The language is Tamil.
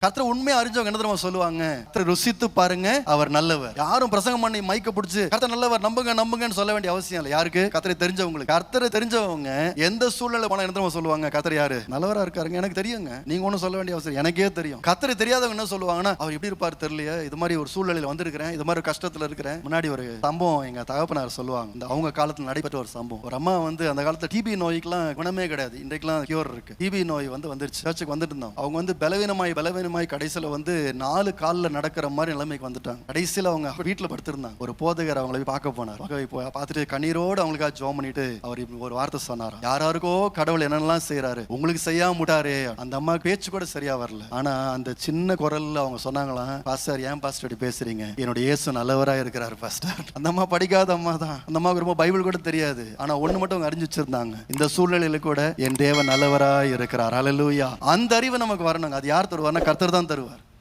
கர்த்தரை உண்மையா அறிஞ்சவங்க என்ன தெரியுமா சொல்லுவாங்க? ருசித்து பாருங்க, அவர் நல்லவர். யாரும் பிரசங்கம் பண்ணி மைக்க பிடிச்சு கர்த்தர் நல்லவர் நம்புங்க நம்புங்கன்னு சொல்ல வேண்டிய அவசியம் இல்லை. யாருக்கு? கர்த்தரை தெரிஞ்சவங்களுக்கு. கர்த்தரை தெரிஞ்சவங்க எந்த சூழ்நிலை போனா என்ன தெரியுமா சொல்லுவாங்க? கர்த்தர் யாரு? நல்லவரா இருக்காருங்க, எனக்கு தெரியுங்க. நீங்க ஒன்னும் சொல்ல வேண்டிய அவசியம், எனக்கே தெரியும். கர்த்தரை தெரியாதவங்க என்ன சொல்லுவாங்கன்னா, அவர் எப்படி இருப்பாரு தெரியலையே, இது மாதிரி ஒரு சூழ்நிலையில வந்திருக்கிறேன், இது மாதிரி கஷ்டத்துல இருக்கிறேன். முன்னாடி ஒரு சம்பவம் எங்க தகப்பனார் சொல்லுவாங்க. இந்த அவங்க காலத்துல நடைபெற்ற ஒரு சம்பவம். ஒரு அம்மா அந்த காலத்துல டிபி நோய்க்குலாம் குணமே கிடையாது. இன்றைக்கெல்லாம் கியூர் இருக்கு. டிபி நோய் வந்துருச்சு. சர்ச்சுக்கு வந்துட்டு இருந்தாங்க. அவங்க பலவீனமாய் கடைசியில 4 காலில் நடக்கிற மாதிரி நிலைமைக்கு வந்துட்டாங்க. கடைசியில் அவங்க வீட்டில் படுத்திருந்தாங்க. ஒரு போதகர் அவங்களை பார்க்க போனார். பார்த்துட்டு கண்ணீரோடு அவங்களுக்காக ஜெபம் பண்ணிட்டு அவர் ஒரு வார்த்தை சொன்னார். யாராருக்கோ கடவுள் என்னெல்லாம் செய்யறாரு, உங்களுக்கு செய்யாம விட்டாரு. அந்த அம்மா பேச்சு கூட சரியா வரல. ஆனா அந்த சின்ன குரல்ல அவங்க சொன்னாங்களாம், பாஸ்டர் ஏன் பாஸ்டர் இப்படி பேசுறீங்க, என்னோட இயேசு நல்லவரா இருக்கிறாரு பாஸ்டர். அந்த அம்மா படிக்காத அம்மா தான். அந்த அம்மாவுக்கு ரொம்ப பைபிள் கூட தெரியாது. ஆனா ஒண்ணு மட்டும் அவங்க அறிஞ்சு வச்சிருந்தாங்க, இந்த சூழ்நிலையில கூட என் தேவன் நல்லவரா இருக்கிறார். அல்லேலூயா. அந்த அறிவு நமக்கு வரணுங்க. அது யார் தருவார்னா? கர்த்தர் தான் தருவார்.